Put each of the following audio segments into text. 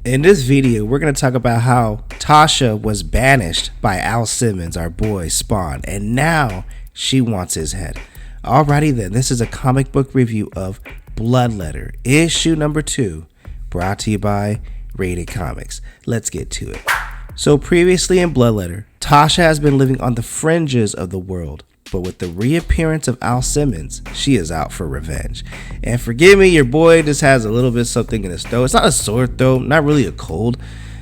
In this video, we're going to talk about how Tasha was banished by Al Simmons, our boy Spawn, and now she wants his head. Alrighty then, this is a comic book review of Bloodletter, issue number 2, brought to you by RatedComics. Let's get to it. So previously in Bloodletter, Tasha has been living on the fringes of the world, but with the reappearance of Al Simmons, she is out for revenge. And forgive me, your boy just has a little bit something in his throat. It's not a sore throat, not really a cold.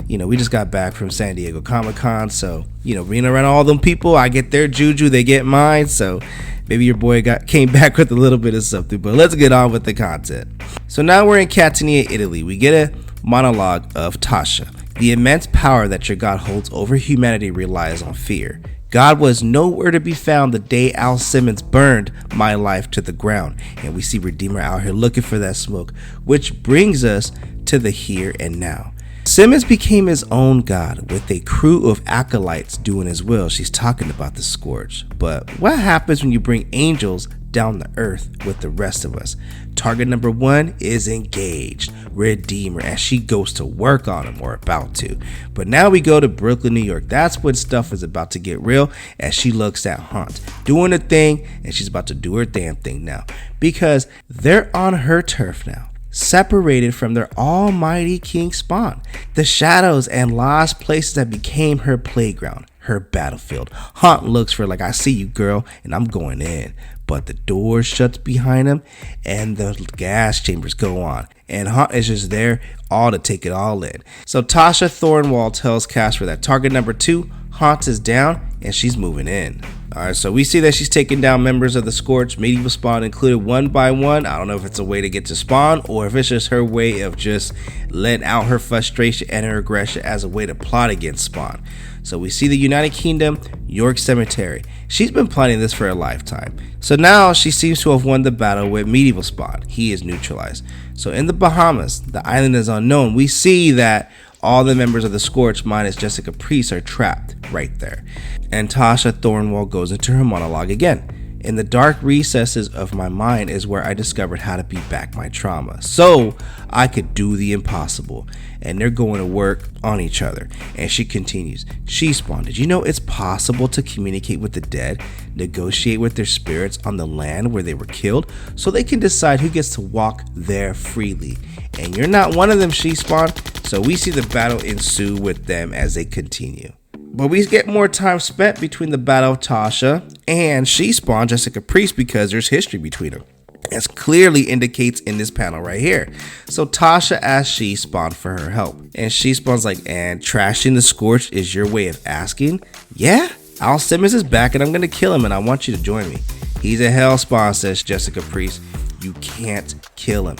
You know, we just got back from San Diego Comic-Con, so, you know, being around all them people, I get their juju, they get mine, so maybe your boy came back with a little bit of something, but let's get on with the content. So now we're in Catania, Italy. We get a monologue of Tasha. The immense power that your God holds over humanity relies on fear. God was nowhere to be found the day Al Simmons burned my life to the ground. And we see Redeemer out here looking for that smoke, which brings us to the here and now. Simmons became his own God with a crew of acolytes doing his will. She's talking about the Scourge. But what happens when you bring angels down to earth with the rest of us? Target number 1 is engaged, Redeemer, as she goes to work on him, or about to. But now we go to Brooklyn, New York. That's when stuff is about to get real, as she looks at Haunt doing a thing, and she's about to do her damn thing now, because they're on her turf now, separated from their almighty King Spawn. The shadows and lost places that became her playground, her battlefield. Haunt looks for like, I see you, girl, and I'm going in. But the door shuts behind him and the gas chambers go on. And Haunt is just there all to take it all in. So Tasha Thornwall tells Casper that target number 2, Haunt, is down and she's moving in. Alright, so we see that she's taking down members of the Scorch, medieval Spawn included, one by one. I don't know if it's a way to get to Spawn or if it's just her way of just letting out her frustration and her aggression as a way to plot against Spawn. So we see the United Kingdom, York Cemetery. She's been planning this for a lifetime. So now she seems to have won the battle with medieval Spawn. He is neutralized. So in the Bahamas, the island is unknown. We see that all the members of the Scorch minus Jessica Priest are trapped right there. And Tasha Thornwall goes into her monologue again. In the dark recesses of my mind is where I discovered how to beat back my trauma, so I could do the impossible. And they're going to work on each other. And she continues, she Spawn, did you know it's possible to communicate with the dead, negotiate with their spirits on the land where they were killed, so they can decide who gets to walk there freely? And you're not one of them, she Spawn. So we see the battle ensue with them as they continue. But we get more time spent between the battle of Tasha and she Spawn, Jessica Priest, because there's history between them, as clearly indicates in this panel right here. So Tasha asks she Spawn for her help, and she Spawn's like, and trashing the Scorch is your way of asking? Yeah, Al Simmons is back and I'm gonna kill him and I want you to join me. He's a hell Spawn, says Jessica Priest. You can't kill him.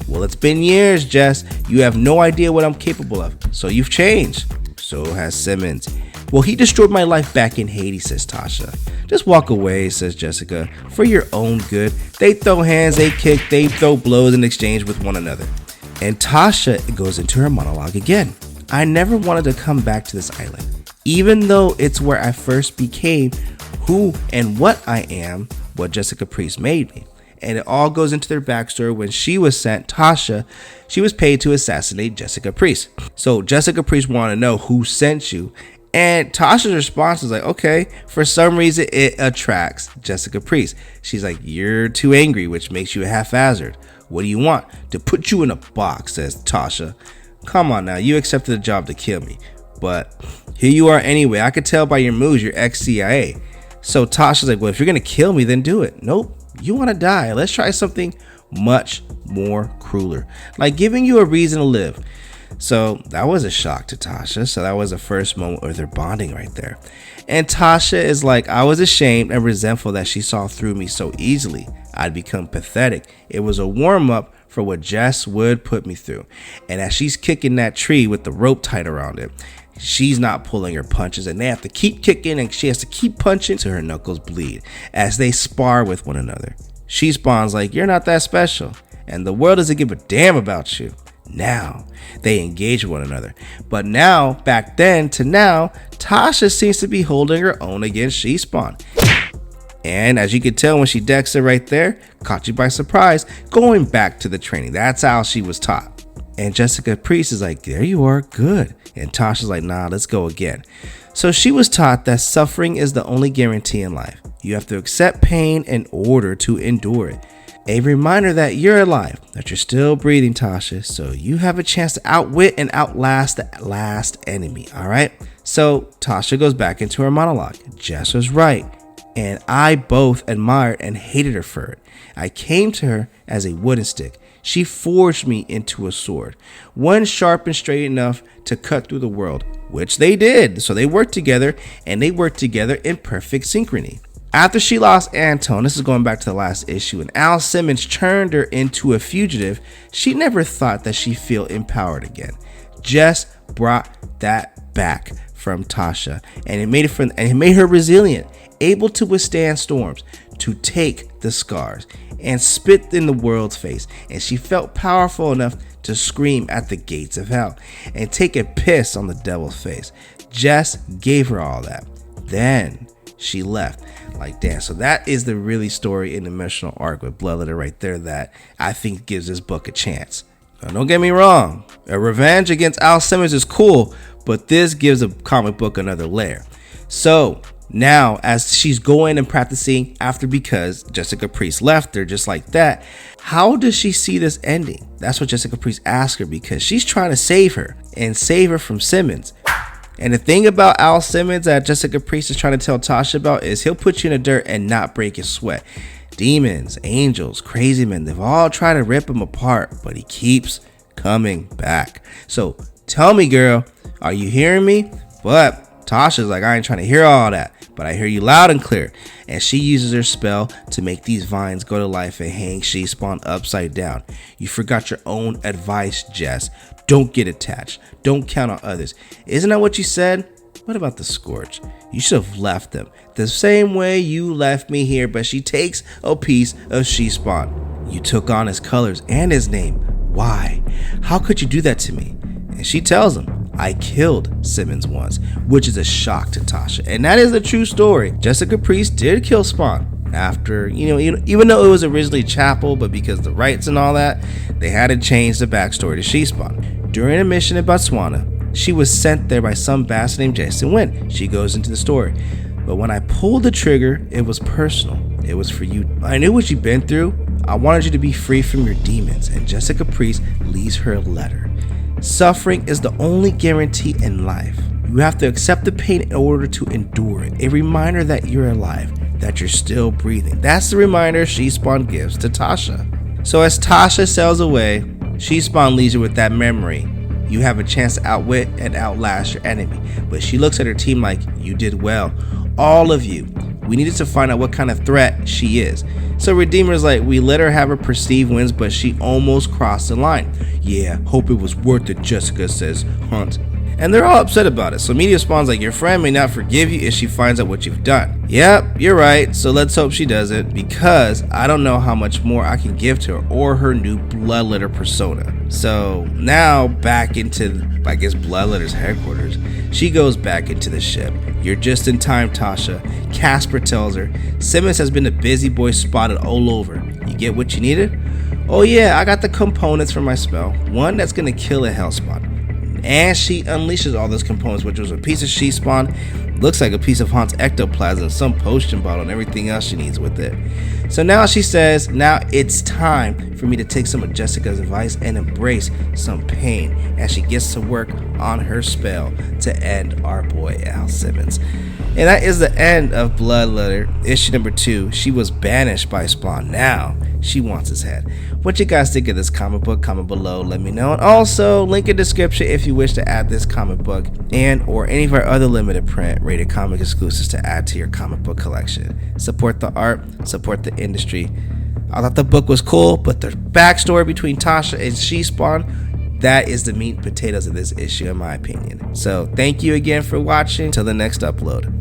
Well, it's been years, Jess. You have no idea what I'm capable of. So you've changed. So has Simmons. Well, he destroyed my life back in Haiti, says Tasha. Just walk away, says Jessica, for your own good. They throw hands, they kick, they throw blows in exchange with one another. And Tasha goes into her monologue again. I never wanted to come back to this island, even though it's where I first became who and what I am, what Jessica Priest made me. And it all goes into their backstory. When she was sent, Tasha, she was paid to assassinate Jessica Priest. So Jessica Priest wanted to know who sent you. And Tasha's response is like, okay, for some reason it attracts Jessica Priest. She's like, you're too angry, which makes you a haphazard. What do you want? To put you in a box, says Tasha. Come on now, you accepted the job to kill me, but here you are anyway. I could tell by your moves you're ex-CIA. So Tasha's like, well, if you're gonna kill me, then do it. Nope, you want to die. Let's try something much more crueler, like giving you a reason to live. So that was a shock to Tasha. So that was the first moment where they're bonding right there. And Tasha is like, I was ashamed and resentful that she saw through me so easily. I'd become pathetic. It was a warm-up for what Jess would put me through. And as she's kicking that tree with the rope tied around it, she's not pulling her punches, and they have to keep kicking and she has to keep punching till her knuckles bleed as they spar with one another. She Spawn's like, you're not that special, and the world doesn't give a damn about you. Now they engage one another, but now, back then to now, Tasha seems to be holding her own against she Spawn. And as you can tell when she decks it right there, caught you by surprise, going back to the training. That's how she was taught. And Jessica Priest is like, there you are, good. And Tasha's like, nah, let's go again. So she was taught that suffering is the only guarantee in life. You have to accept pain in order to endure it. A reminder that you're alive, that you're still breathing, Tasha, so you have a chance to outwit and outlast the last enemy, all right? So Tasha goes back into her monologue. Jess was right, and I both admired and hated her for it. I came to her as a wooden stick. She forged me into a sword, one sharp and straight enough to cut through the world, which they did. So they worked together, and they worked together in perfect synchrony. After she lost Antone, this is going back to the last issue, and Al Simmons turned her into a fugitive, she never thought that she'd feel empowered again. Jess brought that back from Tasha, and it made her resilient, able to withstand storms, to take the scars and spit in the world's face. And she felt powerful enough to scream at the gates of hell and take a piss on the devil's face. Jess gave her all that. Then she left. Like, damn. So that is the really story and emotional arc with Bloodletter right there that I think gives this book a chance. Now, don't get me wrong. A revenge against Al Simmons is cool, but this gives a comic book another layer. So now, as she's going and practicing after, because Jessica Priest left her just like that, how does she see this ending? That's what Jessica Priest asked her, because she's trying to save her and save her from Simmons. And the thing about Al Simmons that Jessica Priest is trying to tell Tasha about is he'll put you in the dirt and not break your sweat. Demons, angels, crazy men, they've all tried to rip him apart, but he keeps coming back. So tell me, girl, are you hearing me? But Tasha's like, I ain't trying to hear all that, but I hear you loud and clear. And she uses her spell to make these vines go to life and hang She-Spawn upside down. You forgot your own advice, Jess. Don't get attached. Don't count on others. Isn't that what you said? What about the Scorch? You should have left them the same way you left me here, but she takes a piece of She-Spawn. You took on his colors and his name. Why? How could you do that to me? And she tells him, I killed Simmons once, which is a shock to Tasha. And that is the true story. Jessica Priest did kill Spawn after, even though it was originally Chapel, but because of the rights and all that, they had to change the backstory to She-Spawn. During a mission in Botswana, she was sent there by some bastard named Jason Wynn. She goes into the story. But when I pulled the trigger, it was personal. It was for you. I knew what you'd been through. I wanted you to be free from your demons. And Jessica Priest leaves her a letter. Suffering is the only guarantee in life. You have to accept the pain in order to endure it. A reminder that you're alive, that you're still breathing. That's the reminder She-Spawn gives to Tasha. So as Tasha sails away, She-Spawn leaves her with that memory. You have a chance to outwit and outlast your enemy. But she looks at her team like, you did well. All of you. We needed to find out what kind of threat she is. So Redeemer's like, we let her have her perceived wins, but she almost crossed the line. Yeah, hope it was worth it, Jessica says, Hunt. And they're all upset about it. So Media Spawn's like, your friend may not forgive you if she finds out what you've done. Yep, you're right. So let's hope she doesn't, because I don't know how much more I can give to her or her new Bloodletter persona. So now back into, I guess, Bloodletter's headquarters. She goes back into the ship. You're just in time, Tasha. Casper tells her, Simmons has been a busy boy spotted all over. You get what you needed? Oh yeah, I got the components for my spell. One that's gonna kill a Hellspawn. And she unleashes all those components, which was a piece of She-Spawn, looks like a piece of Hunt's ectoplasm, some potion bottle, and everything else she needs with it. So now she says, now it's time for me to take some of Jessica's advice and embrace some pain as she gets to work on her spell to end our boy Al Simmons. And that is the end of Bloodletter, issue number 2. She was banished by Spawn. Now she wants his head. What you guys think of this comic book? Comment below, let me know. And also, link in description if you wish to add this comic book and or any of our other limited print rated comic exclusives to add to your comic book collection. Support the art, support the industry. I thought the book was cool, but the backstory between Tasha and She-Spawn, that is the meat and potatoes of this issue in my opinion. So thank you again for watching. Till the next upload.